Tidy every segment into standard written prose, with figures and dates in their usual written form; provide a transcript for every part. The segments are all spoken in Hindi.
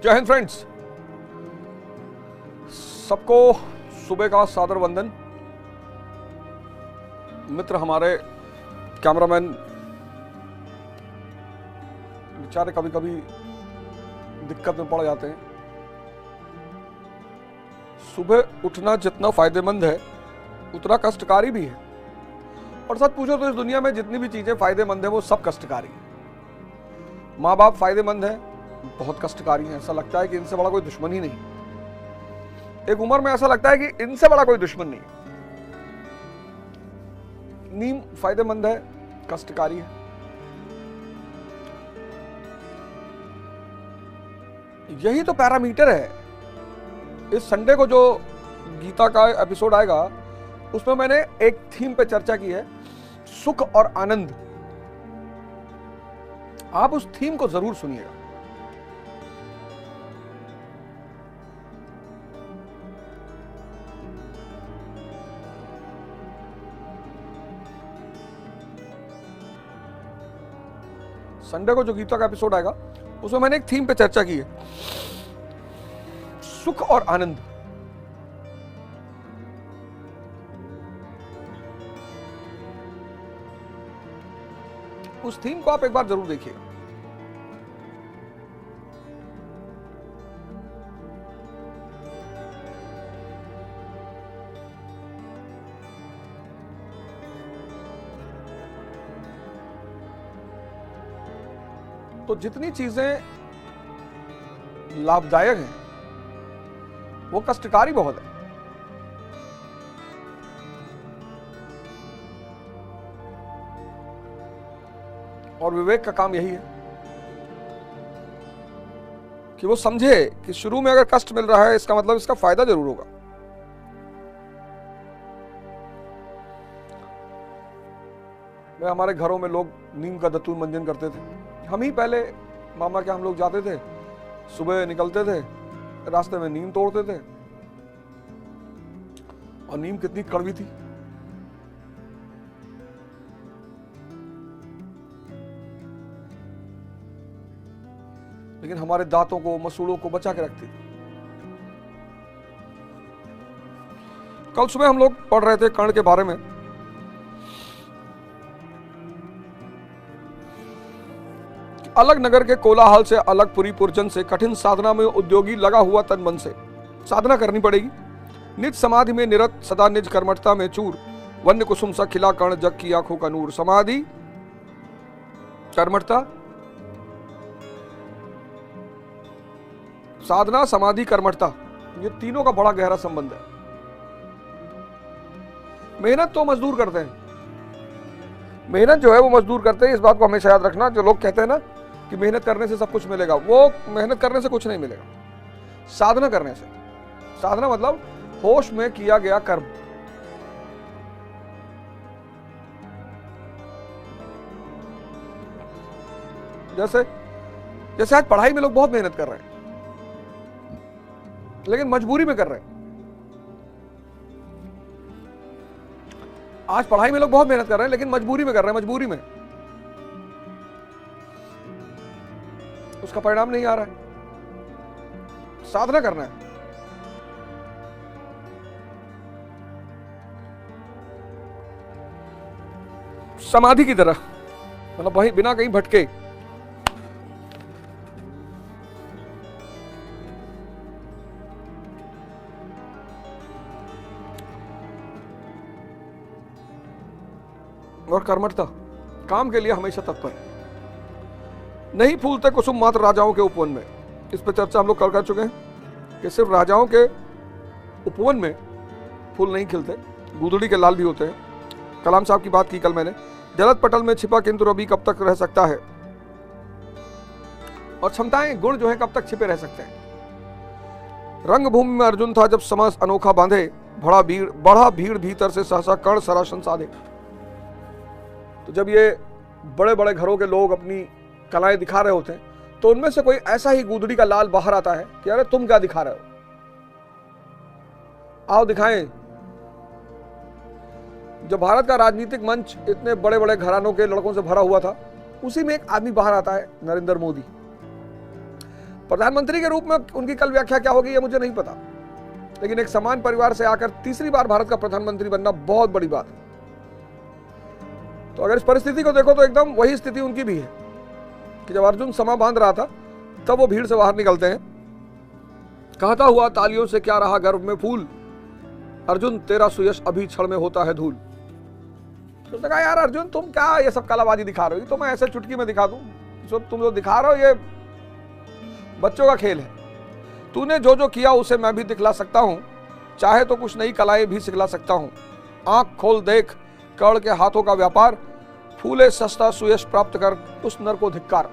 जय हिंद फ्रेंड्स, सबको सुबह का सादर वंदन। मित्र हमारे कैमरामैन बेचारे कभी कभी दिक्कत में पड़ जाते हैं। सुबह उठना जितना फायदेमंद है उतना कष्टकारी भी है, और सच पूछो तो इस दुनिया में जितनी भी चीजें फायदेमंद है वो सब कष्टकारी है। माँ बाप फायदेमंद है, बहुत कष्टकारी है, ऐसा लगता है कि इनसे बड़ा कोई दुश्मन ही नहीं। एक उम्र में ऐसा लगता है कि इनसे बड़ा कोई दुश्मन नहीं। नींद फायदेमंद है, कष्टकारी है। यही तो पैरामीटर है। इस संडे को जो गीता का एपिसोड आएगा उसमें मैंने एक थीम पे चर्चा की है, सुख और आनंद। आप उस थीम को जरूर सुनिएगा। संडे को जो गीता का एपिसोड आएगा उसमें मैंने एक थीम पे चर्चा की है, सुख और आनंद। उस थीम को आप एक बार जरूर देखिए। तो जितनी चीजें लाभदायक हैं वो कष्टकारी बहुत है। और विवेक का काम यही है कि वो समझे कि शुरू में अगर कष्ट मिल रहा है इसका मतलब इसका फायदा जरूर होगा। हमारे घरों में लोग नीम का दतूर मंजन करते थे। हम ही पहले मामा के हम लोग जाते थे, सुबह निकलते थे, रास्ते में नीम तोड़ते थे, और नीम कितनी कड़वी थी। लेकिन हमारे दांतों को, मसूड़ों को बचा के रखती। कल सुबह हम लोग पढ़ रहे थे कर्ण के बारे में। अलग नगर के कोलाहल से, अलग पुरी पुरजन से, कठिन साधना में उद्योगी लगा हुआ तन मन से साधना करनी पड़ेगी। निज समाधि में निरत, सदा निज कर्मठता में चूर, वन्य कुसुम सा खिला कर्ण, जग की आंखों का नूर। समाधि, कर्मठता, साधना, समाधि, कर्मठता, ये तीनों का बड़ा गहरा संबंध है। मेहनत तो मजदूर करते हैं, मेहनत जो है वो मजदूर करते हैं। इस बात को हमेशा याद रखना। जो लोग कहते हैं ना कि मेहनत करने से सब कुछ मिलेगा, वो मेहनत करने से कुछ नहीं मिलेगा, साधना करने से। साधना मतलब होश में किया गया कर्म। जैसे आज पढ़ाई में लोग बहुत मेहनत कर रहे हैं लेकिन मजबूरी में कर रहे हैं। आज पढ़ाई में लोग बहुत मेहनत कर रहे हैं लेकिन मजबूरी में कर रहे हैं। मजबूरी में उसका परिणाम नहीं आ रहा है। साधना करना है। समाधि की तरह, मतलब वही बिना कहीं भटके। और कर्मठता, काम के लिए हमेशा तत्पर। नहीं फूलते कुसुम मात्र राजाओं के उपवन में। इस पर चर्चा हम लोग कल कर चुके हैं कि सिर्फ राजाओं के उपवन में फूल नहीं खिलते, गूदड़ी के लाल भी होते हैं। कलाम साहब की बात की कल मैंने। जलद पटल में छिपा किंतु रवि कब तक रह सकता है। और क्षमताएं, गुण जो है कब तक छिपे रह सकते हैं। रंगभूमि में अर्जुन था जब समास अनोखा बांधे, बढ़ा भीड़ भीतर से सहसा कर्ण सरासन साधे। तो जब ये बड़े बड़े घरों के लोग अपनी कलाएं दिखा रहे होते हैं तो उनमें से कोई ऐसा ही गूदड़ी का लाल बाहर आता है कि अरे तुम क्या दिखा रहे हो, आओ दिखाएं। जब भारत का राजनीतिक मंच इतने बड़े बड़े घरानों के लड़कों से भरा हुआ था, उसी में एक आदमी बाहर आता है, नरेंद्र मोदी। प्रधानमंत्री के रूप में उनकी कल व्याख्या क्या होगी ये मुझे नहीं पता, लेकिन एक समान परिवार से आकर तीसरी बार भारत का प्रधानमंत्री बनना बहुत बड़ी बात है। तो अगर इस परिस्थिति को देखो तो एकदम वही स्थिति उनकी भी है कि जब अर्जुन समा बांध रहा था तब वो भीड़ से बाहर निकलते हैं। कहता हुआ तालियों से क्या रहा गर्व में फूल, अर्जुन तेरा सुयश अभी क्षण में होता है धूल। तो उसने कहा यार अर्जुन तुम क्या ये सब कलाबाजी दिखा रहे हो, तो मैं ऐसे चुटकी में दिखा दूं, तुम जो दिखा रहे हो ये बच्चों का खेल है। तूने जो जो किया उसे मैं भी दिखला सकता हूं, चाहे तो कुछ नई कलाएं भी सिखला सकता हूं। आंख खोल देख कर्ण के हाथों का व्यापार, फूले सस्ता सुयश प्राप्त कर उस नर को धिक्कार।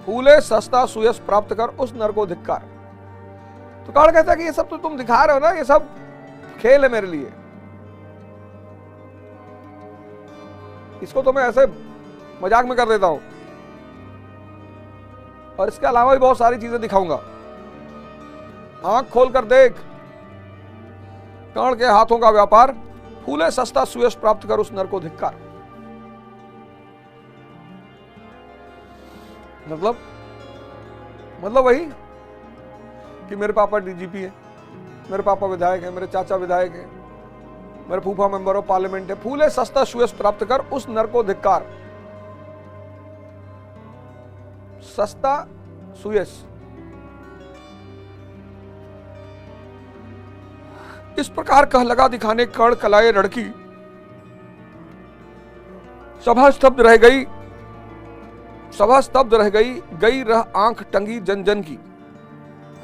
फूले सस्ता सुयश प्राप्त कर उस नर को धिक्कार। तो कर्ण कहता है कि ये सब तो तुम दिखा रहे हो ना, ये सब खेल है मेरे लिए, इसको तो मैं ऐसे मजाक में कर देता हूं और इसके अलावा भी बहुत सारी चीजें दिखाऊंगा। आंख खोलकर देख कर्ण के हाथों का व्यापार, फूले सस्ता सुयश प्राप्त कर उस नर को धिक्कार। मतलब वही कि मेरे पापा डीजीपी है, मेरे पापा विधायक है, मेरे चाचा विधायक है, मेरे फूफा मेंबर ऑफ पार्लियामेंट है। फूले सस्ता सुयश प्राप्त कर उस नर को धिक्कार। सस्ता सुयश, इस प्रकार कह लगा दिखाने कर्ण कलाए लड़की। सभा स्तब्ध रह गई, सभा स्तब्ध रह गई, गई रह आंख टंगी जन जन की।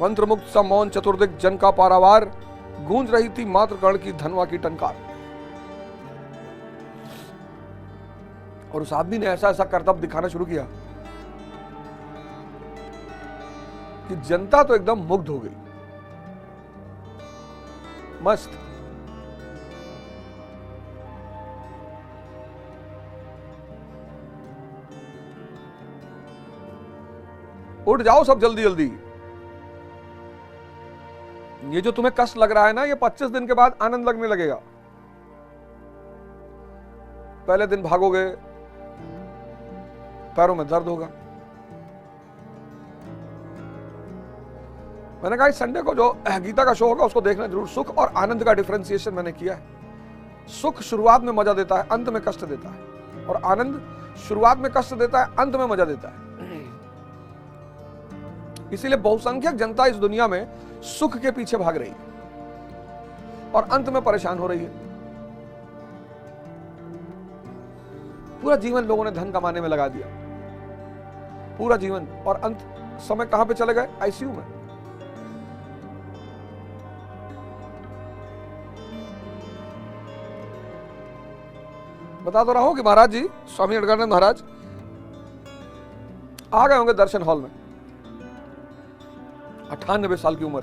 मंत्र मुक्त सा मौन चतुर्दिक जन का पारावार, गूंज रही थी मात्र कर्ण की धनवा की टंकार। और उस आदमी ने ऐसा ऐसा करतब दिखाना शुरू किया कि जनता तो एकदम मुग्ध हो गई, मस्त। उठ जाओ सब जल्दी जल्दी, ये जो तुम्हें कष्ट लग रहा है ना, ये 25 दिन के बाद आनंद लगने लगेगा। पहले दिन भागोगे, पैरों में दर्द होगा। मैंने कहा संडे को जो गीता का शो होगा उसको देखना जरूर। सुख और आनंद का डिफरेंशिएशन मैंने किया है। सुख शुरुआत में मजा देता है, अंत में कष्ट देता है, और आनंद शुरुआत में कष्ट देता है, अंत में मजा देता है। इसीलिए बहुसंख्यक जनता इस दुनिया में सुख के पीछे भाग रही है और अंत में परेशान हो रही है। पूरा जीवन लोगों ने धन कमाने में लगा दिया, पूरा जीवन, और अंत समय कहां पे चले गए? आईसीयू में। बता तो रहा हूं कि महाराज जी, स्वामी अड़गड़ानंद महाराज आ गए होंगे दर्शन हॉल में, 98 साल की उम्र,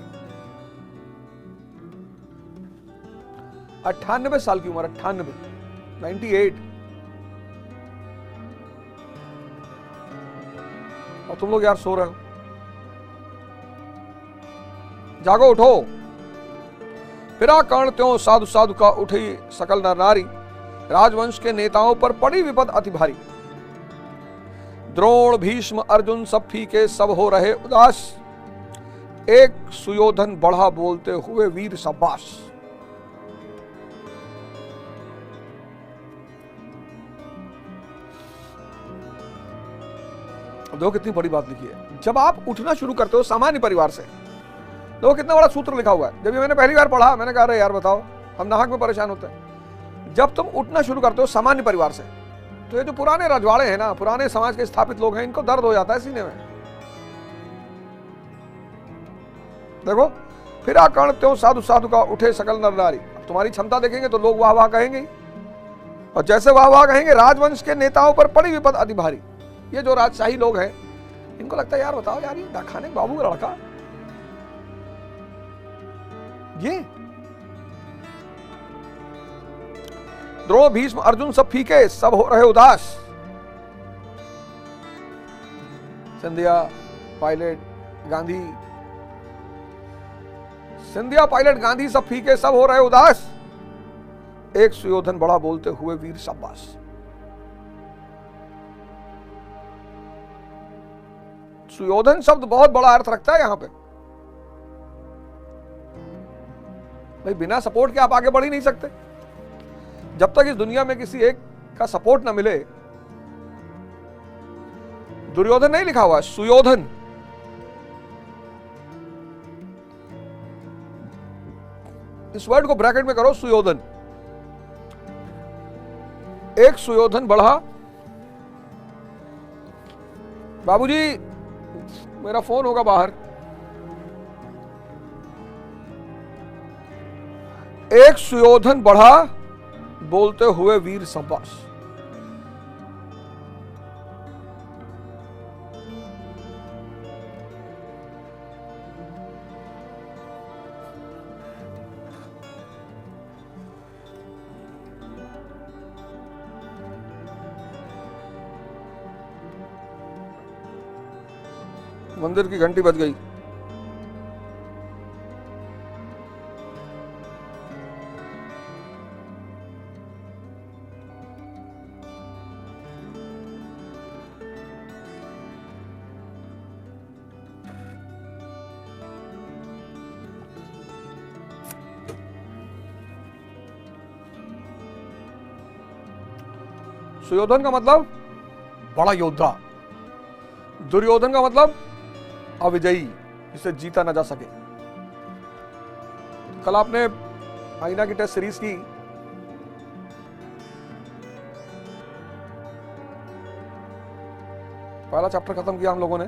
98 साल की उम्र, 98 और तुम लोग यार सो रहे हो। जागो, उठो। फिरा कर्ण त्यों साधु साधु का उठी सकल नर नारी, राजवंश के नेताओं पर पड़ी विपद अति भारी। द्रोण भीष्म अर्जुन सब फीके सब हो रहे उदास, एक सुयोधन बढ़ा बोलते हुए वीर शाबाश। देखो कितनी बड़ी बात लिखी है। जब आप उठना शुरू करते हो सामान्य परिवार से, देखो कितना बड़ा सूत्र लिखा हुआ है। जब ये मैंने पहली बार पढ़ा, मैंने कहा अरे यार बताओ, हम नाहक में परेशान होते हैं। जब तुम उठना शुरू करते हो सामान्य परिवार से, तो ये जो पुराने रजवाड़े हैं ना, पुराने समाज के स्थापित लोग हैं, इनको दर्द हो जाता है सीने में। देखो, फिर कर्ण त्यों साधु साधु का उठे सकल नर नारी। तुम्हारी क्षमता देखेंगे तो लोग वाह वाह कहेंगे, और जैसे वाह वाह कहेंगे राजवंश के नेताओं पर पड़ी विपद अति भारी। ये जो राजशाही लोग हैं, इनको लगता है यार बताओ यार, ये डाखाने बाबू का लड़का, ये द्रोण भीष्म अर्जुन सब फीके सब हो रहे उदास। सिंधिया पायलट गांधी, सिंधिया पायलट गांधी सब फीके सब हो रहे उदास, एक सुयोधन बड़ा बोलते हुए वीर शाबाश। सुयोधन शब्द बहुत बड़ा अर्थ रखता है यहां पे। भाई बिना सपोर्ट के आप आगे बढ़ ही नहीं सकते। जब तक इस दुनिया में किसी एक का सपोर्ट ना मिले, दुर्योधन नहीं लिखा हुआ है, सुयोधन। इस वर्ड को ब्रैकेट में करो, सुयोधन। एक सुयोधन बढ़ा। बाबूजी मेरा फोन होगा बाहर। एक सुयोधन बढ़ा, बोलते हुए वीर शाबाश। मंदिर की घंटी बज गई। सुयोधन का मतलब बड़ा योद्धा, दुर्योधन का मतलब अविजयी, जिसे जीता ना जा सके। कल आपने आईना की टेस्ट सीरीज की। पहला चैप्टर खत्म किया हम लोगों ने।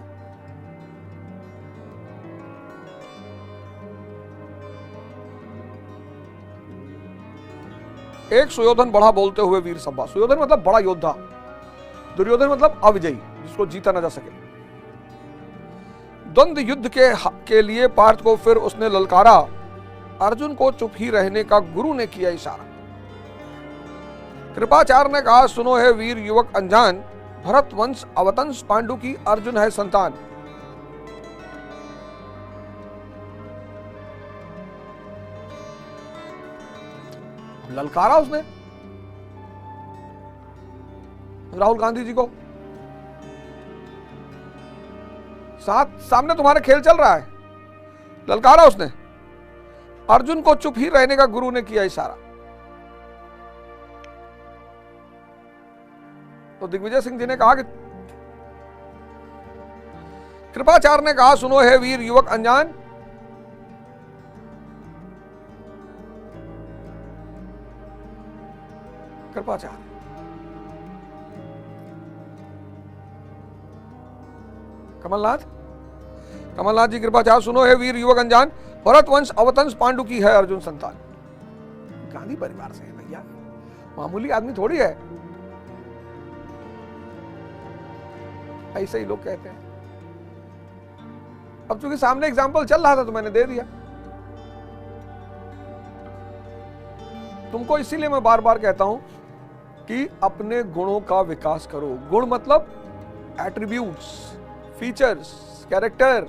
एक सुयोधन बढ़ा, बोलते हुए वीर शाबाश। सुयोधन मतलब बड़ा योद्धा, दुर्योधन मतलब अविजयी, जिसको जीता ना जा सके। द्वंद्व युद्ध के लिए पार्थ को फिर उसने ललकारा। अर्जुन को चुप ही रहने का गुरु ने किया इशारा। कृपाचार्य ने कहा, सुनो है वीर युवक अनजान, भरत वंश अवतंस पांडु की अर्जुन है संतान। ललकारा उसने राहुल गांधी जी को। सामने तुम्हारे खेल चल रहा है, ललकारा उसने। अर्जुन को चुप ही रहने का गुरु ने किया इशारा। तो दिग्विजय सिंह जी ने कहा कि कृपाचार्य ने कहा, सुनो है वीर युवक अनजान, कृपाचार्य। कमलनाथ जी कृपाचार्य, सुनो है वीर युवक अनजान, भरत वंश अवतंस पांडु की है अर्जुन संतान। गांधी परिवार से है भैया, मामूली आदमी थोड़ी है। ऐसे ही लोग कहते हैं। अब चूंकि सामने एग्जाम्पल चल रहा था तो मैंने दे दिया तुमको। इसीलिए मैं बार बार कहता हूं कि अपने गुणों का विकास करो। गुण मतलब एट्रीब्यूट्स, फीचर्स, कैरेक्टर।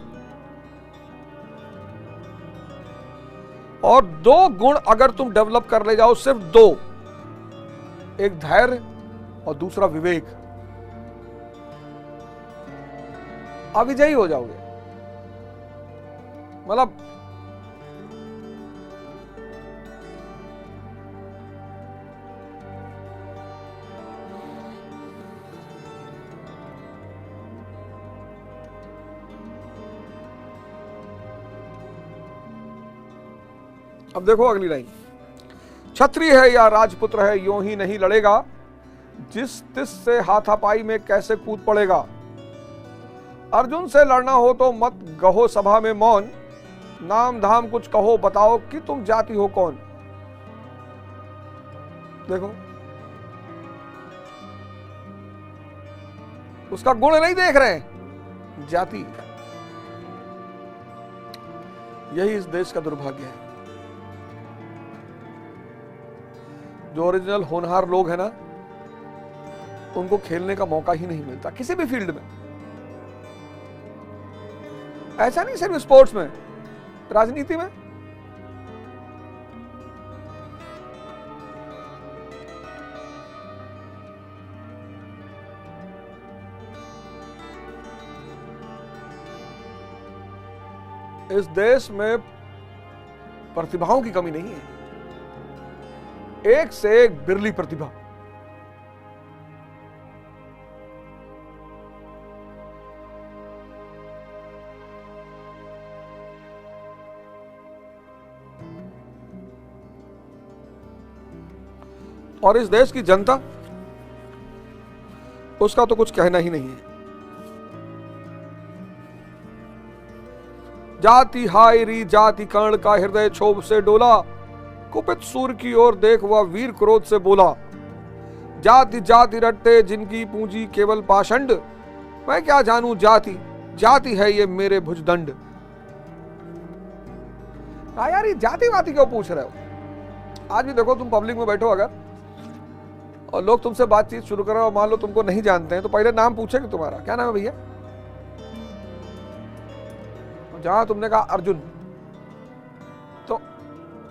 और 2 गुण अगर तुम डेवलप कर ले जाओ, सिर्फ 2, एक धैर्य और दूसरा विवेक, अविजयी हो जाओगे। मतलब अब देखो अगली लाइन। क्षत्रिय है या राजपुत्र है, यूं ही नहीं लड़ेगा, जिस तिस से हाथापाई में कैसे कूद पड़ेगा। अर्जुन से लड़ना हो तो मत गहो सभा में मौन, नाम धाम कुछ कहो बताओ कि तुम जाति हो कौन। देखो उसका गुण नहीं देख रहे हैं, जाति। यही इस देश का दुर्भाग्य है। जो ओरिजिनल होनहार लोग हैं ना, उनको खेलने का मौका ही नहीं मिलता किसी भी फील्ड में। ऐसा नहीं सिर्फ स्पोर्ट्स में, राजनीति में। इस देश में प्रतिभाओं की कमी नहीं है, एक से एक बिरली प्रतिभा। और इस देश की जनता, उसका तो कुछ कहना ही नहीं है। जाति हाय री जाति कर्ण का हृदय क्षोभ से डोला, कुपित सूर की ओर देख वह वीर क्रोध से बोला। जाति जाति रट्टे जिनकी पूंजी केवल पाषंड, मैं क्या जानूं जाति, जाति है ये मेरे भुजदंड। यार ये जाति वाति क्यों पूछ रहे हो? आज भी देखो, तुम पब्लिक में बैठो अगर और लोग तुमसे बातचीत शुरू करें और मान लो तुमको नहीं जानते हैं, तो पहले नाम पूछेंगे तुम्हारा, क्या नाम है भैया? जहां तुमने कहा अर्जुन, तो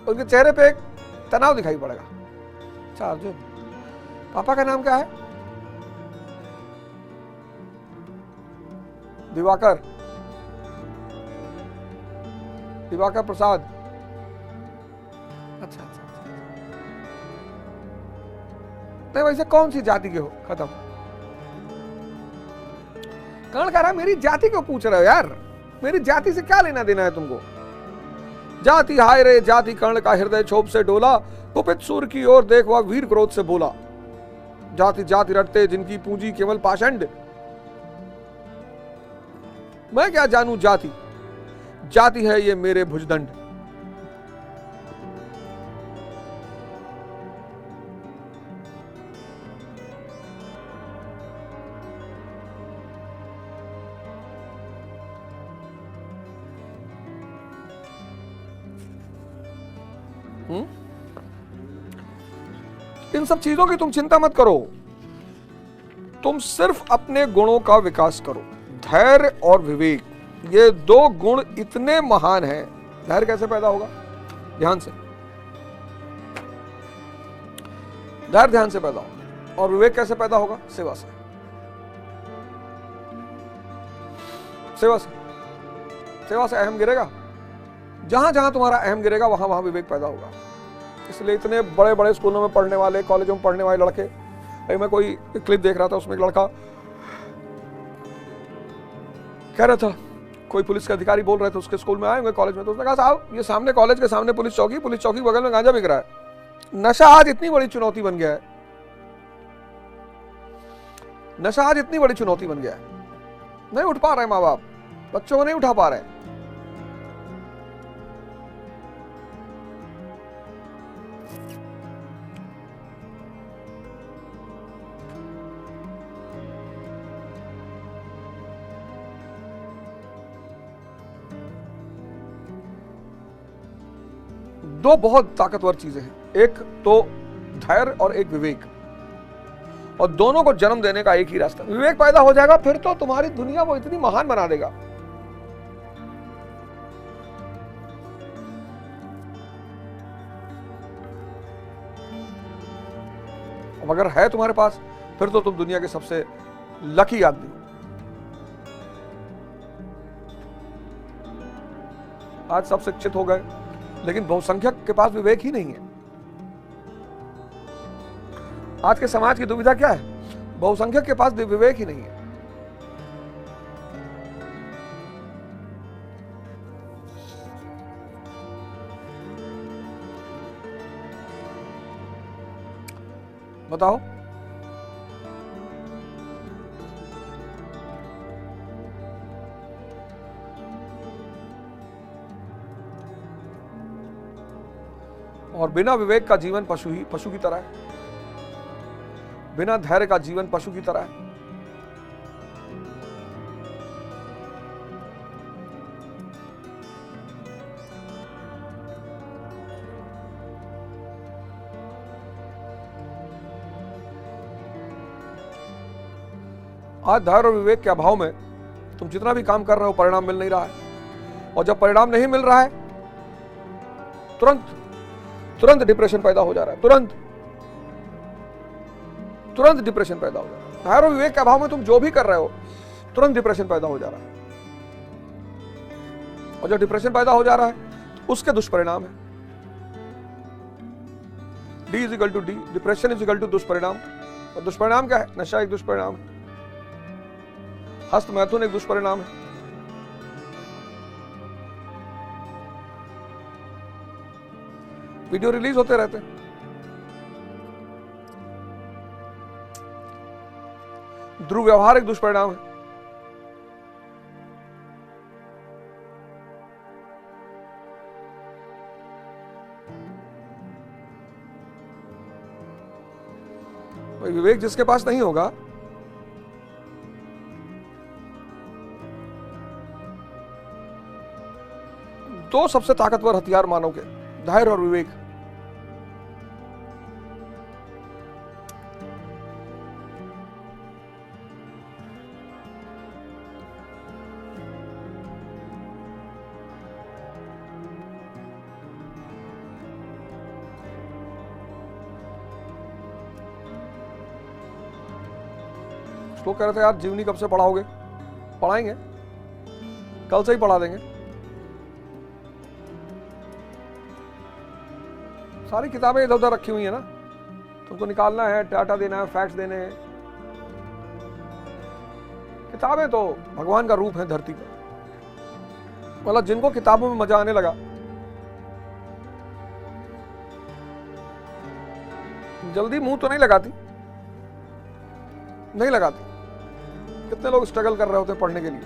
उनके चेहरे पे एक तनाव दिखाई पड़ेगा। अच्छा अर्जुन, पापा का नाम क्या है? दिवाकर, दिवाकर प्रसाद। अच्छा अच्छा, नहीं वैसे कौन सी जाति के हो? खत्म। कर्ण कह रहा मेरी जाति क्यों पूछ रहे हो यार? मेरी जाति से क्या लेना देना है तुमको? जाति हाय रे जाति कर्ण का हृदय क्षोभ से डोला, कुपित सूर की ओर देख वह वीर क्रोध से बोला। जाति जाति रटते जिनकी पूंजी केवल पाषंड, मैं क्या जानूं जाति, जाति है ये मेरे भुजदंड। इन सब चीजों की तुम चिंता मत करो, तुम सिर्फ अपने गुणों का विकास करो। धैर्य और विवेक, ये दो गुण इतने महान हैं। धैर्य कैसे पैदा होगा? ध्यान से। धैर्य ध्यान से पैदा होगा। और विवेक कैसे पैदा होगा? सेवा से। सेवा से, सेवा से अहम गिरेगा। जहां जहां तुम्हारा अहम गिरेगा वहां वहां विवेक पैदा होगा। इसलिए इतने बड़े बड़े स्कूलों में पढ़ने वाले, कॉलेजों में पढ़ने वाले लड़के, मैं कोई क्लिप देख रहा था, उसमें एक लड़का कह रहा था, कोई पुलिस के अधिकारी बोल रहे थे उसके स्कूल में आए होंगे कॉलेज में, तो उसने कहा साहब ये सामने कॉलेज के सामने पुलिस चौकी बगल में गांजा बिक रहा है। नशा आज इतनी बड़ी चुनौती बन गया है, नशा आज इतनी बड़ी चुनौती बन गया है, नहीं उठ पा रहे माँ बाप, बच्चों को नहीं उठा पा रहे। दो बहुत ताकतवर चीजें हैं, एक तो धैर्य और एक विवेक, और दोनों को जन्म देने का एक ही रास्ता। विवेक पैदा हो जाएगा फिर तो तुम्हारी दुनिया को इतनी महान बना देगा। अगर है तुम्हारे पास फिर तो तुम दुनिया के सबसे लकी आदमी हो। आज सब शिक्षित हो गए, लेकिन बहुसंख्यक के पास विवेक ही नहीं है। आज के समाज की दुविधा क्या है? बहुसंख्यक के पास विवेक ही नहीं है। बताओ, और बिना विवेक का जीवन पशु की तरह है, बिना धैर्य का जीवन पशु की तरह है। आज धैर्य और विवेक के अभाव में तुम जितना भी काम कर रहे हो परिणाम मिल नहीं रहा है, और जब परिणाम नहीं मिल रहा है तुरंत डिप्रेशन पैदा हो जा रहा है, तुरंत डिप्रेशन पैदा हो जा रहा है। धैर्य और विवेक के अभाव में तुम जो भी कर रहे हो तुरंत डिप्रेशन पैदा हो जा रहा है। और जो डिप्रेशन पैदा हो जा रहा है उसके दुष्परिणाम है। D is equal to D, depression is equal to दुष्परिणाम। और दुष्परिणाम क्या है? नशा एक दुष्परिणाम है, हस्त मैथुन एक दुष्परिणाम है, वीडियो रिलीज होते रहते हैं। दुर्व्यवहार एक दुष्परिणाम है। विवेक जिसके पास नहीं होगा, दो सबसे ताकतवर हथियार मानव के, धैर्य और विवेक। लोग कह रहे थे यार जीवनी कब से पढ़ाओगे? पढ़ाएंगे, कल से ही पढ़ा देंगे। सारी किताबें इधर उधर रखी हुई है ना, तुमको निकालना है, डाटा देना है, फैक्ट्स देने हैं। किताबें तो भगवान का रूप है धरती पर। मतलब जिनको किताबों में मजा आने लगा, जल्दी मुंह तो नहीं लगाती, नहीं लगाती। कितने लोग स्ट्रगल कर रहे होते हैं पढ़ने के लिए।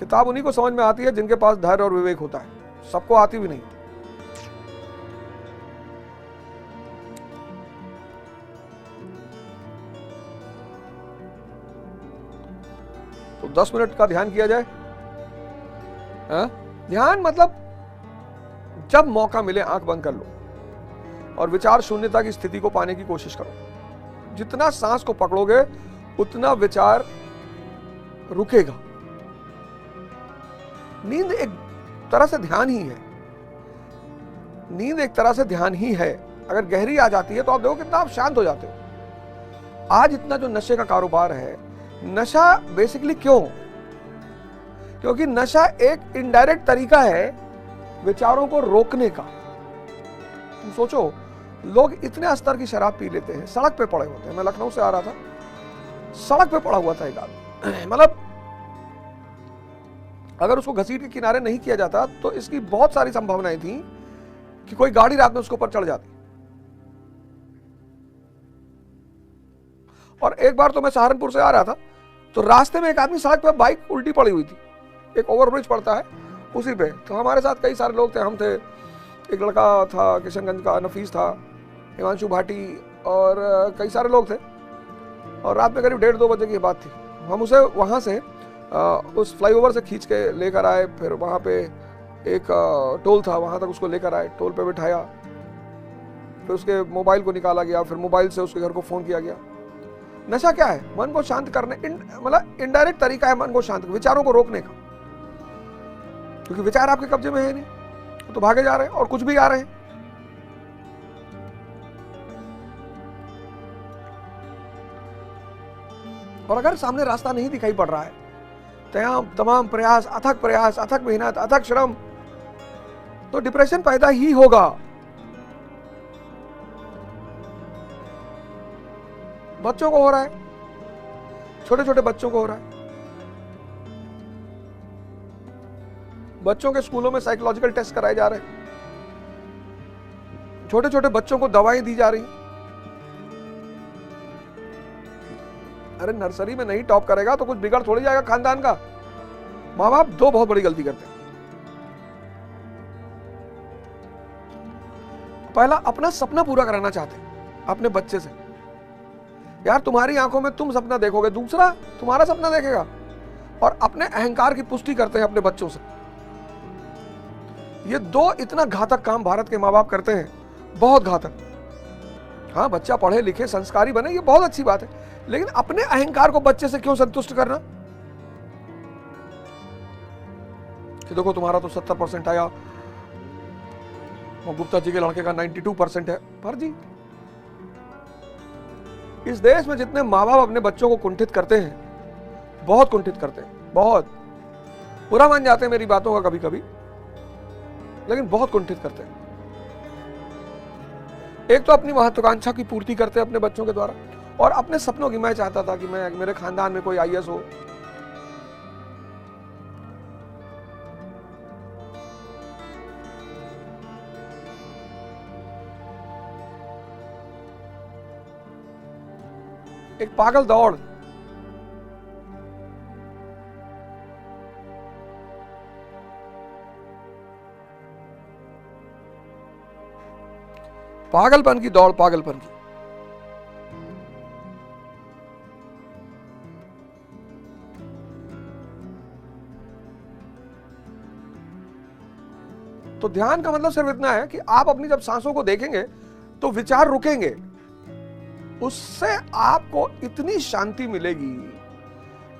किताब उन्हीं को समझ में आती है जिनके पास धैर्य और विवेक होता है, सबको आती भी नहीं। तो 10 मिनट का ध्यान किया जाए। ध्यान मतलब जब मौका मिले आंख बंद कर लो और विचार शून्यता की स्थिति को पाने की कोशिश करो। जितना सांस को पकड़ोगे उतना विचार रुकेगा। नींद एक तरह से ध्यान ही है। नींद एक तरह से ध्यान ही है। अगर गहरी आ जाती है तो आप देखो कितना आप शांत हो जाते हो। आज इतना जो नशे का कारोबार है, नशा बेसिकली क्यों? क्योंकि नशा एक इनडायरेक्ट तरीका है विचारों को रोकने का। तुम सोचो, लोग इतने स्तर की शराब पी लेते हैं, सड़क पे पड़े होते हैं। मैं लखनऊ से आ रहा था, सड़क पे पड़ा हुआ था एक आदमी। मतलब अगर उसको घसीट के किनारे नहीं किया जाता तो इसकी बहुत सारी संभावनाएं थी कि कोई गाड़ी रात में उसके ऊपर चढ़ जाती। और एक बार तो मैं सहारनपुर से आ रहा था, तो रास्ते में एक आदमी सड़क पे बाइक उल्टी पड़ी हुई थी। एक ओवरब्रिज पड़ता है उसी पे। तो हमारे साथ कई सारे लोग थे। हम थे, एक लड़का था किशनगंज का, नफीस था, हिमांशु भाटी और कई सारे लोग थे। और रात में करीब 1:30-2 बजे की बात थी। हम उसे वहाँ से उस फ्लाईओवर से खींच के लेकर आए। फिर वहाँ पे एक टोल था, वहाँ तक उसको लेकर आए, टोल पे बिठाया। फिर उसके मोबाइल को निकाला गया, फिर मोबाइल से उसके घर को फ़ोन किया गया। नशा क्या है? मन को शांत करने, मतलब इनडायरेक्ट तरीका है मन को शांत, विचारों को रोकने का। क्योंकि विचार आपके कब्जे में है नहीं, तो भागे जा रहे हैं और कुछ भी आ रहे हैं। और अगर सामने रास्ता नहीं दिखाई पड़ रहा है, तमाम प्रयास, अथक मेहनत, अथक श्रम, तो डिप्रेशन पैदा ही होगा। बच्चों को हो रहा है, छोटे छोटे बच्चों को हो रहा है। बच्चों के स्कूलों में साइकोलॉजिकल टेस्ट कराए जा रहे हैं। छोटे छोटे बच्चों को दवाएं दी जा रही। अरे नर्सरी में नहीं टॉप करेगा तो कुछ बिगड़ थोड़ी जाएगा खानदान का। माँ बाप दो बहुत बड़ी गलती करते हैं। पहला, अपना सपना पूरा कराना चाहते हैं अपने बच्चे से। यार तुम्हारी आंखों में तुम सपना देखोगे, दूसरा तुम्हारा सपना देखेगा। और अपने अहंकार की पुष्टि करते हैं अपने बच्चों से। ये दो इतना घातक काम भारत के माँ बाप करते हैं, बहुत घातक। हाँ, बच्चा पढ़े लिखे संस्कारी बने, ये बहुत अच्छी बात है, लेकिन अपने अहंकार को बच्चे से क्यों संतुष्ट करना कि देखो तुम्हारा तो 70% आया, वो गुप्ता जी के लड़के का 92% है फर्जी। इस देश में जितने माँ बाप अपने बच्चों को कुंठित करते हैं, बहुत कुंठित करते हैं, बहुत बुरा मान जाते हैं मेरी बातों का कभी कभी, लेकिन बहुत कुंठित करते हैं। एक तो अपनी महत्वाकांक्षा की पूर्ति करते हैं अपने बच्चों के द्वारा, और अपने सपनों की, मैं चाहता था कि मैं मेरे खानदान में कोई आईएएस हो, एक पागल दौड़। पागलपन की दौड़, पागलपन की। तो ध्यान का मतलब सिर्फ इतना है कि आप अपनी जब सांसों को देखेंगे तो विचार रुकेंगे, उससे आपको इतनी शांति मिलेगी,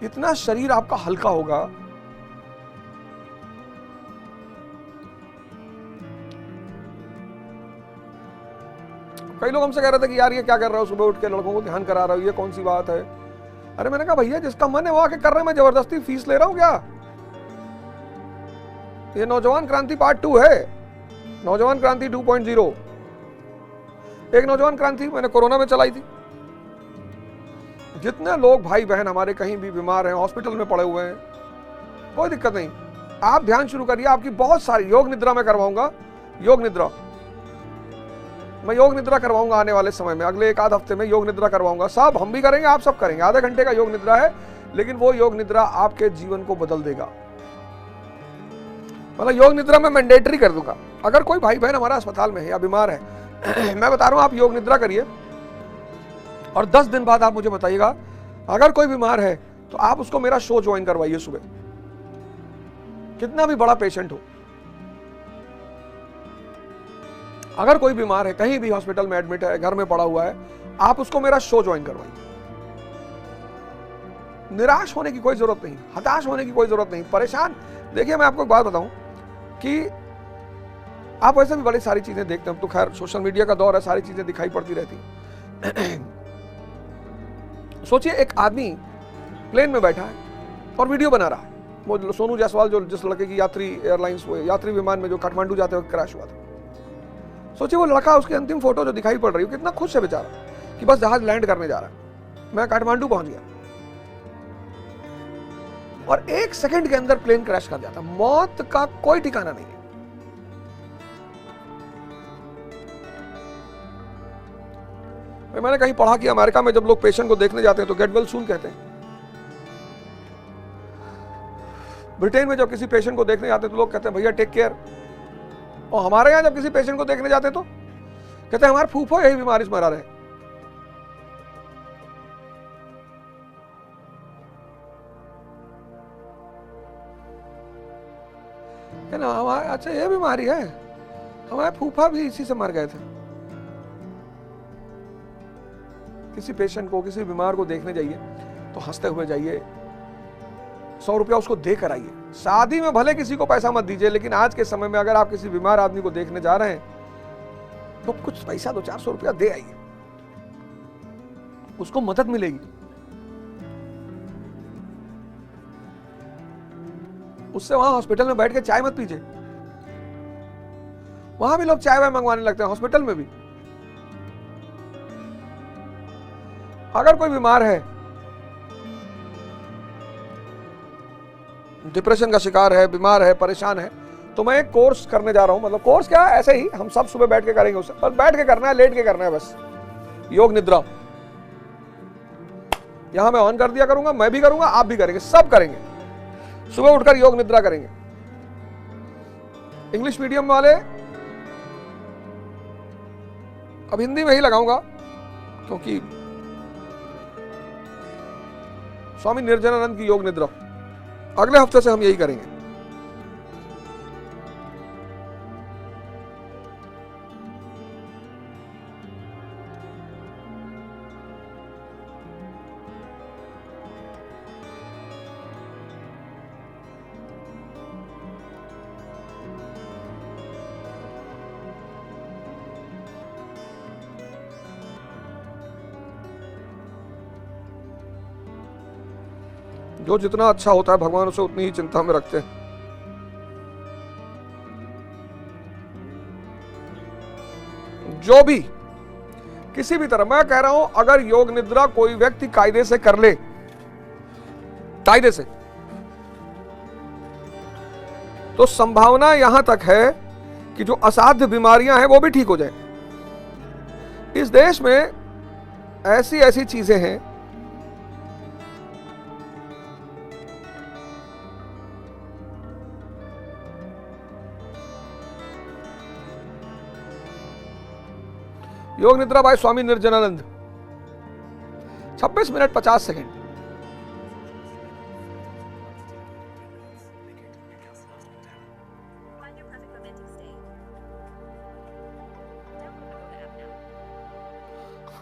इतना शरीर आपका हल्का होगा। कई लोग हमसे कह रहे थे कि यार ये क्या कर रहा हो, सुबह उठ के लड़कों को ध्यान करा रहा हो, ये कौन सी बात है। अरे मैंने कहा भैया जिसका मन है वो आके कर रहे हैं, मैं जबरदस्ती फीस ले रहा हूं क्या? ये नौजवान क्रांति पार्ट 2 है, नौजवान क्रांति 2.0। एक नौजवान क्रांति मैंने कोरोना में चलाई थी। जितने लोग भाई बहन हमारे कहीं भी बीमार हैं, हॉस्पिटल में पड़े हुए हैं, कोई दिक्कत नहीं, आप ध्यान शुरू करिए। आपकी बहुत सारी योग निद्रा मैं करवाऊंगा, योग निद्रा मैं योग निद्रा करवाऊंगा आने वाले समय में, अगले 1 आध हफ्ते में योग निद्रा करवाऊंगा। सब हम भी करेंगे, आप सब करेंगे। आधे घंटे का योग निद्रा है, लेकिन वो योग निद्रा आपके जीवन को बदल देगा। मतलब योग निद्रा में मैंडेटरी कर दूंगा। अगर कोई भाई बहन हमारा अस्पताल में है या बीमार है, मैं बता रहा हूं आप योग निद्रा करिए, और 10 दिन बाद आप मुझे बताइएगा। अगर कोई बीमार है तो आप उसको मेरा शो ज्वाइन करवाइए सुबह, कितना भी बड़ा पेशेंट हो। अगर कोई बीमार है, कहीं भी हॉस्पिटल में एडमिट है, घर में पड़ा हुआ है, आप उसको मेरा शो ज्वाइन करवाइए। निराश होने की कोई जरूरत नहीं, हताश होने की कोई जरूरत नहीं, परेशान। देखिए मैं आपको एक बात बताऊं कि आप वैसे भी बड़ी सारी चीजें देखते हैं, तो खैर सोशल मीडिया का दौर है, सारी चीजें दिखाई पड़ती रहती हैं। सोचिए एक आदमी प्लेन में बैठा है और वीडियो बना रहा है। वो सोनू जायसवाल जो जिस लड़के की यात्री एयरलाइंस यात्री विमान में जो काठमांडू जाते वक्त क्रैश हुआ था, सोचिए वो लड़का, उसकी अंतिम फोटो जो दिखाई पड़ रही है, कितना खुश है बेचारा कि बस जहाज लैंड करने जा रहा है, मैं काठमांडू पहुंच गया। और 1 सेकंड के अंदर प्लेन क्रैश कर जाता। मौत का कोई ठिकाना नहीं है। मैंने कहीं पढ़ा कि अमेरिका में जब लोग पेशेंट को देखने जाते हैं तो गेट वेल सून कहते हैं। ब्रिटेन में जब किसी पेशेंट को देखने जाते हैं तो लोग कहते हैं भैया टेक केयर। और हमारे यहां जब किसी पेशेंट को देखने जाते हैं तो कहते हैं हमारे फूफो यही बीमारी से मरा रहे। ना हमारे, अच्छा ये बीमारी है, हमारे फूफा भी इसी से मर गए थे। किसी पेशेंट को, किसी बीमार को देखने जाइए तो हंसते हुए जाइए, 100 रुपया उसको दे कर आइए। शादी में भले किसी को पैसा मत दीजिए, लेकिन आज के समय में अगर आप किसी बीमार आदमी को देखने जा रहे हैं तो कुछ पैसा 200-400 रुपया दे आइए, उसको मदद मिलेगी। उससे वहां हॉस्पिटल में बैठ के चाय मत पीजिए। वहां भी लोग चाय वाय मंगवाने लगते हैं, हॉस्पिटल में भी। अगर कोई बीमार है, डिप्रेशन का शिकार है, बीमार है, परेशान है, तो मैं एक कोर्स करने जा रहा हूं। मतलब कोर्स क्या, ऐसे ही हम सब सुबह बैठ के करेंगे उसे, और बैठ के करना है, लेट के करना है बस। योग निद्रा यहां मैं ऑन कर दिया करूंगा, मैं भी करूंगा, आप भी करेंगे, सब करेंगे। सुबह उठकर योग निद्रा करेंगे। इंग्लिश मीडियम वाले, अब हिंदी में ही लगाऊंगा क्योंकि स्वामी निर्जनानंद की योग निद्रा अगले हफ्ते से हम यही करेंगे। जो जितना अच्छा होता है भगवान उसे उतनी ही चिंता में रखते हैं। जो भी किसी भी तरह, मैं कह रहा हूं अगर योग निद्रा कोई व्यक्ति कायदे से कर ले, कायदे से, तो संभावना यहां तक है कि जो असाध्य बीमारियां हैं वो भी ठीक हो जाए। इस देश में ऐसी ऐसी चीजें हैं योग निद्रा बाय स्वामी निर्जनानंद, 26 मिनट 50 सेकेंड।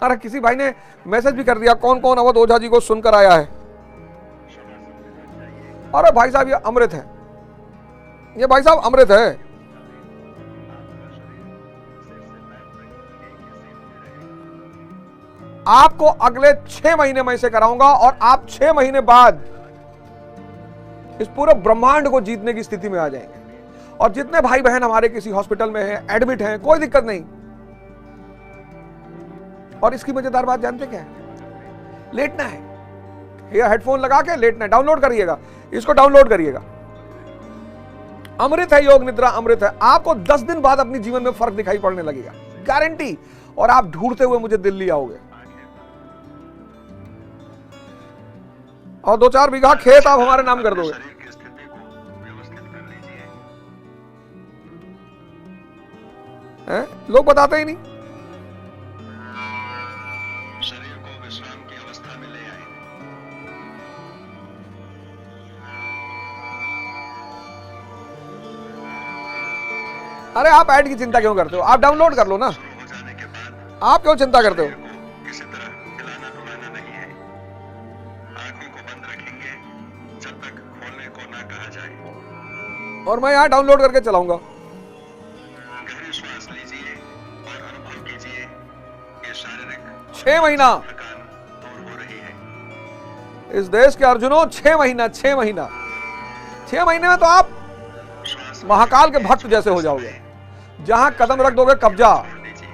अरे किसी भाई ने मैसेज भी कर दिया, कौन कौन अवध ओझा जी को सुनकर आया है। अरे भाई साहब ये अमृत है, ये भाई साहब अमृत है। आपको अगले 6 महीने में इसे कराऊंगा और आप 6 महीने बाद इस पूरे ब्रह्मांड को जीतने की स्थिति में आ जाएंगे। और जितने भाई बहन हमारे किसी हॉस्पिटल में हैं, एडमिट हैं, कोई दिक्कत नहीं। और इसकी मजेदार बात जानते क्या है? लेटना है, ये हेडफोन लगा के लेटना है। डाउनलोड करिएगा, इसको डाउनलोड करिएगा। अमृत है योग निद्रा, अमृत है। आपको 10 दिन बाद अपनी जीवन में फर्क दिखाई पड़ने लगेगा, गारंटी। और आप ढूंढते हुए मुझे दिल्ली आओगे। और 2-4 बीघा खेत आप हमारे नाम कर दोगे। लोग बताते ही नहीं। शरीर को विश्राम की अवस्था में ले आए। अरे आप ऐड की चिंता क्यों करते हो? आप डाउनलोड कर लो ना। शुरू हो जाने के बाद आप क्यों चिंता करते हो? किसी तरह हिलाना डुलाना नहीं है। आंखों को बंद रखेंगे जब तक खोलने को ना कहा जाए। और मैं यहाँ डाउनलोड करके चलाऊंगा। गहरी श्वास लीजिए और अनुभव कीजिए कि शारीरिक 6 महीना थकान दूर हो रही है। इस देश के अर्जुनों, 6 महीना 6 महीना 6 महीने में तो आप श्वास महाकाल के भक्त जैसे हो जाओगे। जहां कदम रख दोगे कब्जा। छोड़ दीजिए।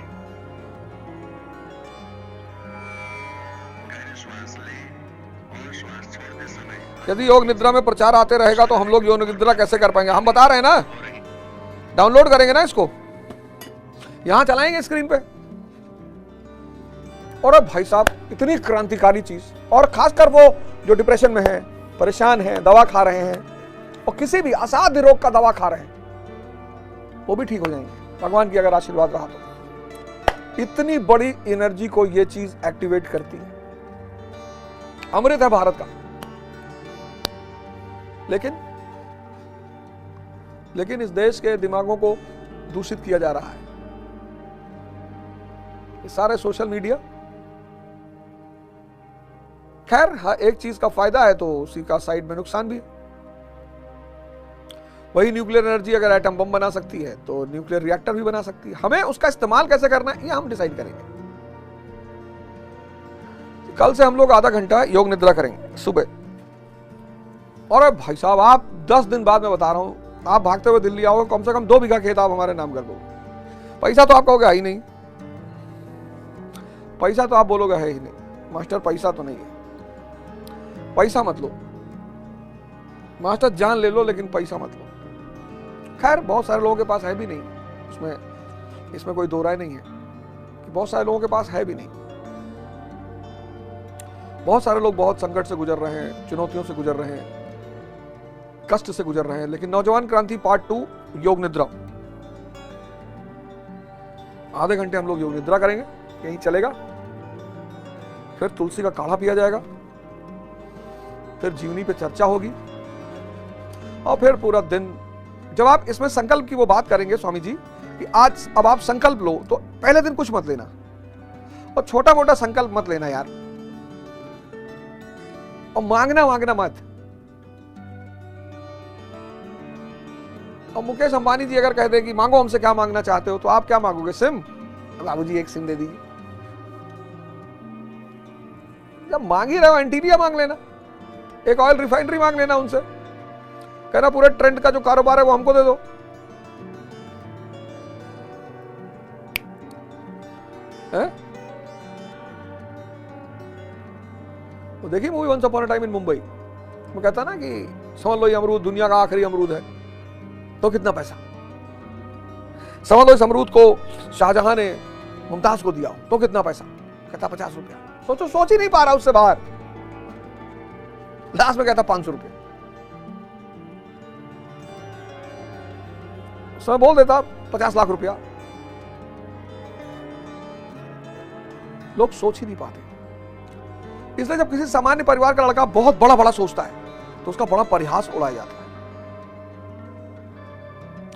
गहरी श्वास लें और श्वास छोड़ते समय यदि योग निद्रा में प्रचार आते रहेगा तो हम लोग योग निद्रा कैसे कर पाएंगे? हम बता रहे हैं ना, हो रही। डाउनलोड करेंगे ना इसको, यहां चलाएंगे स्क्रीन पे। और अब भाई साहब इतनी क्रांतिकारी चीज, और खासकर वो जो डिप्रेशन में है, परेशान है, दवा खा रहे हैं, और किसी भी असाध्य रोग का दवा खा रहे हैं, वो भी ठीक हो जाएंगे भगवान की अगर आशीर्वाद रहा तो। इतनी बड़ी एनर्जी को ये चीज एक्टिवेट करती है। अमृत है भारत का। लेकिन इस देश के दिमागों को दूषित किया जा रहा है। ये सारे सोशल मीडिया, खैर हाँ, एक चीज का फायदा है तो उसी का साइड में नुकसान भी है। वही न्यूक्लियर एनर्जी अगर एटम बम बना सकती है तो न्यूक्लियर रिएक्टर भी बना सकती है। हमें उसका इस्तेमाल कैसे करना है ये हम डिसाइड करेंगे। कल से हम लोग आधा घंटा योग निद्रा करेंगे सुबह। और भाई साहब आप 10 दिन बाद मैं बता रहा हूं, आप भागते हुए दिल्ली आओगे, कम से कम 2 बीघा खेत आप हमारे नाम कर दोगे। पैसा तो आप कहोगे है ही नहीं, पैसा तो आप बोलोगे है ही नहीं, मास्टर पैसा तो नहीं है। पैसा मत लो मास्टर, जान ले लो लेकिन पैसा मत लो। खैर बहुत सारे लोगों के पास है भी नहीं, इसमें कोई दो राय नहीं है कि बहुत सारे लोगों के पास है भी नहीं। बहुत सारे लोग बहुत संकट से गुजर रहे हैं, चुनौतियों से गुजर रहे हैं, कष्ट से गुजर रहे हैं। लेकिन नौजवान क्रांति पार्ट 2 योग निद्रा, आधे घंटे हम लोग योग निद्रा करेंगे, यहीं चलेगा। फिर तुलसी का काढ़ा पिया जाएगा, फिर जीवनी पे चर्चा होगी, और फिर पूरा दिन जब आप इसमें संकल्प की वो बात करेंगे स्वामी जी कि आज अब आप संकल्प लो, तो पहले दिन कुछ मत लेना और छोटा मोटा संकल्प मत लेना यार, और मांगना मत। और मुकेश अंबानी जी अगर कह दे कि मांगो हमसे क्या मांगना चाहते हो, तो आप क्या मांगोगे? सिम? बाबूजी एक सिम दे दीजिए। जब मांग ही रहे हो एंटीरिया मांग लेना। एक ऑयल रिफाइनरी मांग लेना उनसे, कहना पूरे ट्रेंड का जो कारोबार है वो हमको दे दो। वो देखिए movie once upon a time in Mumbai, वो कहता ना कि समझ लो ये अमरूद दुनिया का आखिरी अमरूद है, तो कितना पैसा। समझ लो इस अमरूद को शाहजहां ने मुमताज को दिया, तो कितना पैसा, कहता 50 रुपया। सोचो, सोच ही नहीं पा रहा उससे बाहर। लास्ट में कहता 500 रुपये। उसमें बोल देता 50 लाख रुपया। लोग सोच ही नहीं पाते। इसलिए जब किसी सामान्य परिवार का लड़का बहुत बड़ा बड़ा सोचता है तो उसका बड़ा परिहास उड़ाया जाता है।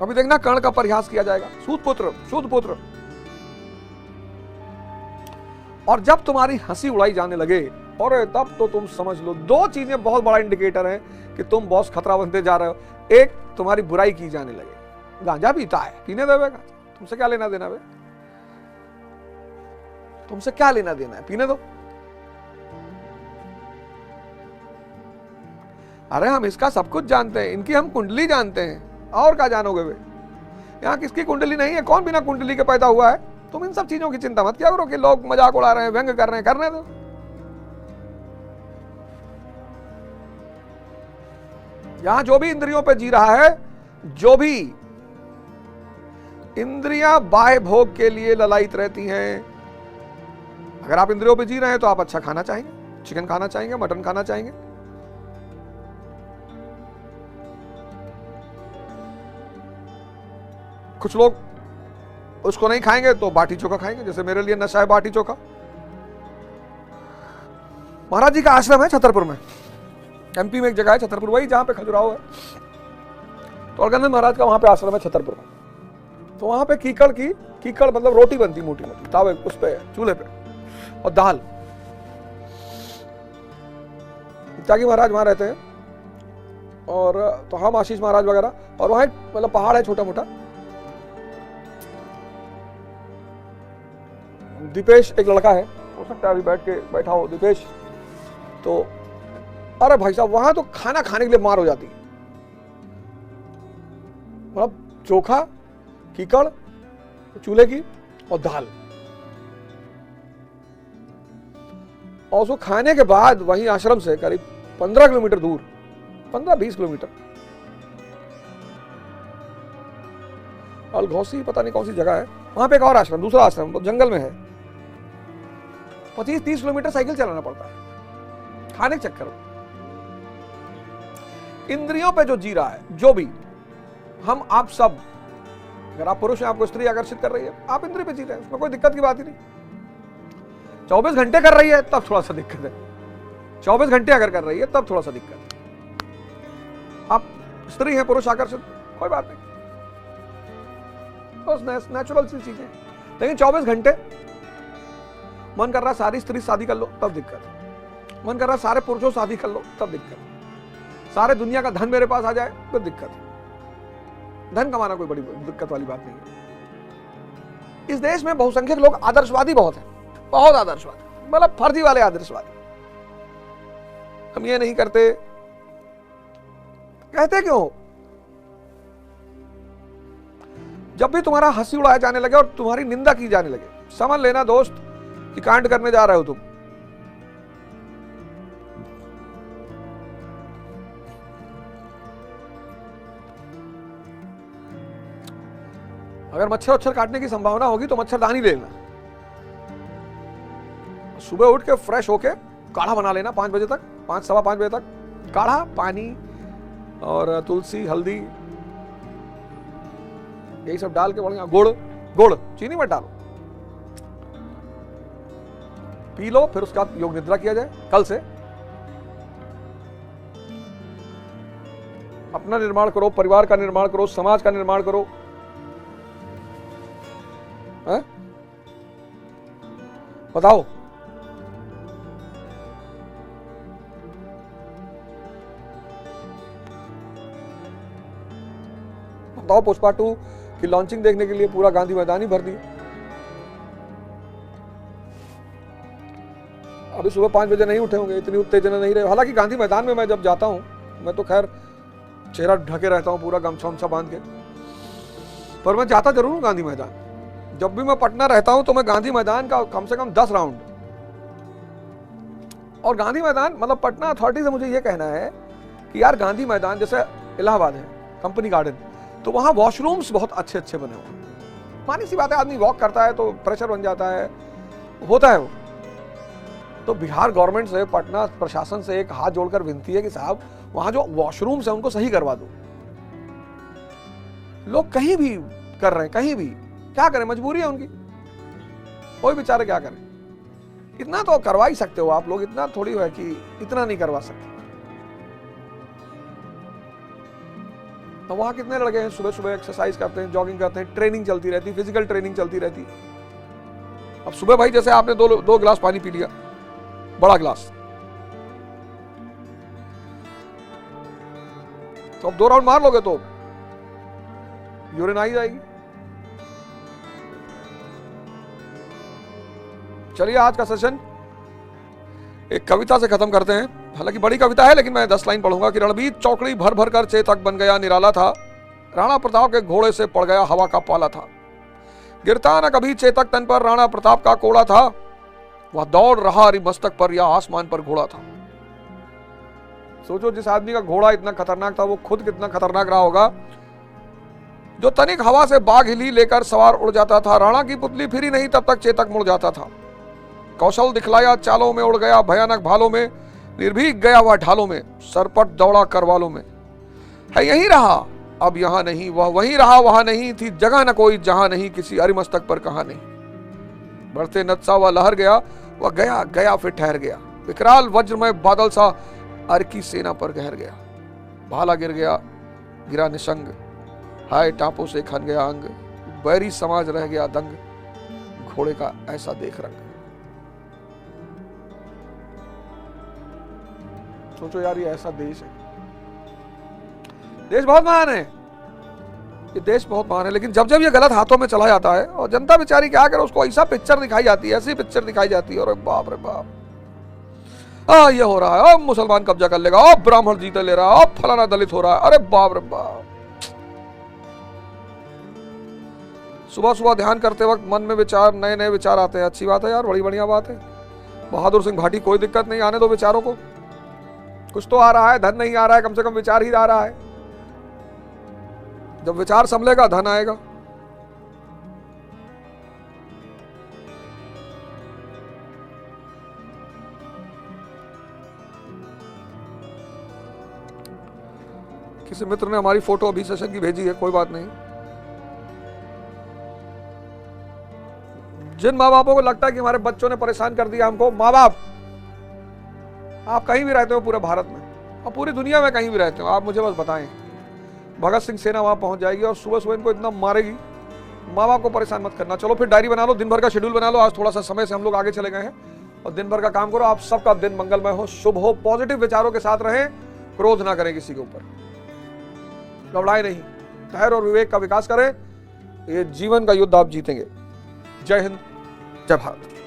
अभी देखना कर्ण का परिहास किया जाएगा, सूत पुत्र, शुद्ध पुत्र। और जब तुम्हारी हंसी उड़ाई जाने लगे और तब तो तुम समझ लो दो चीजें बहुत बड़ा इंडिकेटर है कि तुम बॉस खतरा बनते जा रहे हो। एक, तुम्हारी बुराई की जाने लगे। गांजा पीता है, पीने दे गांजा, तुमसे क्या लेना देना बे, तुमसे क्या लेना देना है, पीने दो। अरे हम इसका सब कुछ जानते हैं, इनकी हम कुंडली जानते हैं, और क्या जानोगे वे। यहाँ किसकी कुंडली नहीं है, कौन बिना कुंडली के पैदा हुआ है। तुम इन सब चीजों की चिंता मत किया करो कि लोग मजाक उड़ा रहे हैं, व्यंग कर रहे हैं, करने दो। यहां जो भी इंद्रियों पे जी रहा है, जो भी इंद्रियां बाह्य भोग के लिए ललायित रहती हैं, अगर आप इंद्रियों पे जी रहे हैं तो आप अच्छा खाना चाहेंगे, चिकन खाना चाहेंगे, मटन खाना चाहेंगे। कुछ लोग उसको नहीं खाएंगे तो बाटी चोखा खाएंगे, जैसे मेरे लिए नशा है बाटी चोखा। महाराज जी का आश्रम है छतरपुर में, एमपी में एक जगह है छतरपुर, वही जहां पे खजुराहो है। तो अलगनंद महाराज का वहां पे आश्रम है छतरपुर में। तो वहां पे कीकड़ मतलब रोटी बनती मोटी मोटी तावे उस पे चूल्हे पे, और दाल। त्यागी महाराज वहां रहते हैं, और तो हम आशीष महाराज वगैरह, और वहां मतलब पहाड़ है छोटा मोटा। दीपेश एक लड़का है, हो सकता है अभी बैठा हो दीपेश। तो अरे भाई साहब वहां तो खाना खाने के लिए मार हो जाती है। मतलब चोखा, कीकड़, चूल्हे की, और दाल, और उसको खाने के बाद वहीं आश्रम से करीब 15 किलोमीटर दूर, 15-20 किलोमीटर, अलघौसी पता नहीं कौन सी जगह है, वहां पे एक और आश्रम, दूसरा आश्रम तो जंगल में है। 25-30 किलोमीटर साइकिल चलाना पड़ता है खाने के चक्कर में। इंद्रियों पे जो जी रहा है, जो भी हम आप सब, अगर आप पुरुष हैं आपको स्त्री आकर्षित कर रही है, आप इंद्रिय पे जी रहे हैं, उसमें कोई दिक्कत की बात ही नहीं। 24 घंटे कर रही है तब थोड़ा सा दिक्कत है, 24 घंटे अगर कर रही है तब थोड़ा सा दिक्कत है। आप स्त्री हैं, पुरुष आकर्षित, कोई बात नहीं, नेचुरल सी चीजें। लेकिन 24 घंटे मन कर रहा सारी स्त्री शादी कर लो तब दिक्कत, मन कर रहा सारे पुरुषों शादी कर लो तब दिक्कत, सारे दुनिया का धन मेरे पास आ जाए तो दिक्कत है। धन कमाना कोई बड़ी दिक्कत वाली बात नहीं है। इस देश में बहुसंख्यक लोग आदर्शवादी बहुत हैं, बहुत आदर्शवादी, मतलब फर्जी वाले आदर्शवादी। हम ये नहीं करते, कहते क्यों? जब भी तुम्हारा हंसी उड़ाया जाने लगे और तुम्हारी निंदा की जाने लगे, समझ लेना दोस्त कि कांड करने जा रहे हो तुम। अगर मच्छर काटने की संभावना होगी तो मच्छरदानी ले लेना, सुबह उठ के फ्रेश होके काढ़ा बना लेना 5 बजे तक, 5-5:15 बजे तक काढ़ा, पानी और तुलसी, हल्दी, यही सब डाल के बढ़िया, गुड़, चीनी मत डालो, पी लो। फिर उसके बाद योग निद्रा किया जाए। कल से अपना निर्माण करो, परिवार का निर्माण करो, समाज का निर्माण करो। है? बताओ, पुष्पा 2 की लॉन्चिंग देखने के लिए पूरा गांधी मैदान ही भर दिया। अभी सुबह 5 बजे नहीं उठे होंगे, इतनी उत्तेजना नहीं रहे। हालांकि गांधी मैदान में मैं जब जाता हूँ, मैं तो खैर चेहरा ढके रहता हूँ पूरा गमछा उमछा बांध के, पर मैं जाता जरूर हूँ गांधी मैदान। जब भी मैं पटना रहता हूँ तो मैं गांधी मैदान का कम से कम 10 राउंड। और गांधी मैदान मतलब पटना अथॉरिटी से मुझे ये कहना है कि यार गांधी मैदान जैसे इलाहाबाद है कंपनी गार्डन, तो वहां वॉशरूम्स बहुत अच्छे अच्छे बने हुए। मानी सी बात है, आदमी वॉक करता है तो प्रेशर बन जाता है, होता है वो। तो बिहार गवर्नमेंट से, पटना प्रशासन से एक हाथ जोड़कर विनती है कि साहब वहां जो वॉशरूम्स है उनको सही करवा दो। लोग कहीं भी कर रहे हैं, कहीं भी, क्या करें, मजबूरी है उनकी, कोई बेचारे क्या करें। इतना तो करवा ही सकते हो आप लोग, इतना थोड़ी है कि इतना नहीं करवा सकते। तो वहां कितने लड़के हैं सुबह सुबह एक्सरसाइज करते हैं, जॉगिंग करते हैं, ट्रेनिंग चलती रहती, फिजिकल ट्रेनिंग चलती रहती। अब सुबह भाई जैसे आपने दो गिलास पानी पी लिया, बड़ा गिलास, तो अब 2 राउंड मार लोगे तो यूरिन आ ही जाएगी। चलिए आज का सेशन एक कविता से खत्म करते हैं। हालांकि बड़ी कविता है लेकिन मैं 10 लाइन पढ़ूंगा कि रणबीर चौकड़ी भर भर कर चेतक बन गया निराला था, राणा प्रताप के घोड़े से पड़ गया हवा का पाला था, गिरता न कभी चेतक तन पर राणा प्रताप का कोड़ा था, वह दौड़ रहा हरि मस्तक पर या आसमान पर घोड़ा था। सोचो जिस आदमी का घोड़ा इतना खतरनाक था वो खुद कितना खतरनाक रहा होगा। जो तनिक हवा से बाघ हिली लेकर सवार उड़ जाता था, राणा की पुतली फिरी नहीं तब तक चेतक मुड़ जाता था, कौशल दिखलाया चालों में उड़ गया भयानक भालों में, निर्भीक गया वह ढालों में, सरपट दौड़ा करवालों में, है यहीं रहा अब यहां नहीं, वह वहीं रहा वहां नहीं, थी जगह न कोई जहां नहीं, किसी अरिमस्तक पर कहा नहीं, बढ़ते नत्सा वह लहर गया, वह गया गया फिर ठहर गया, विकराल वज्रमय बादल सा अर की सेना पर गहर गया, भाला गिर गया गिरा निसंग, हाय टापों से खन गया अंग, बैरी समाज रह गया दंग, घोड़े का ऐसा देख रंग। सोचो यार ये ऐसा देश है, देश बहुत महान है, ये देश बहुत महान है, लेकिन जब जब ये गलत हाथों में चला जाता है और जनता बेचारी क्या करे, उसको ऐसा पिक्चर दिखाई जाती है, ऐसी पिक्चर दिखाई जाती है, और बाप रे बाप, ये हो रहा है, अब मुसलमान कब्जा कर लेगा, अब ब्राह्मण जीते ले रहा है, अब फलाना दलित हो रहा है, अरे बाप रे बाप। सुबह सुबह ध्यान करते वक्त मन में विचार, नए नए विचार आते हैं, अच्छी बात है यार, बड़ी बढ़िया बात है। बहादुर सिंह भाटी, कोई दिक्कत नहीं, आने दो विचारों को, कुछ तो आ रहा है, धन नहीं आ रहा है, कम से कम विचार ही आ रहा है, जब विचार संभलेगा धन आएगा। किसी मित्र ने हमारी फोटो अभी सेशन की भेजी है, कोई बात नहीं। जिन माँ बापों को लगता है कि हमारे बच्चों ने परेशान कर दिया हमको, माँ बाप आप कहीं भी रहते हो पूरे भारत में और पूरी दुनिया में कहीं भी रहते हो, आप मुझे बस बताएं, भगत सिंह सेना वहां पहुंच जाएगी और सुबह सुबह इनको इतना मारेगी, माँ बाप को परेशान मत करना। चलो फिर डायरी बना लो, दिन भर का शेड्यूल बना लो, आज थोड़ा सा समय से हम लोग आगे चले गए हैं, और दिन भर का काम करो। आप सबका दिन मंगलमय हो, शुभ हो, पॉजिटिव विचारों के साथ रहें, क्रोध ना करें किसी के ऊपर, घबराए नहीं, धैर्य और विवेक का विकास करें, ये जीवन का युद्ध आप जीतेंगे। जय हिंद, जय भारत।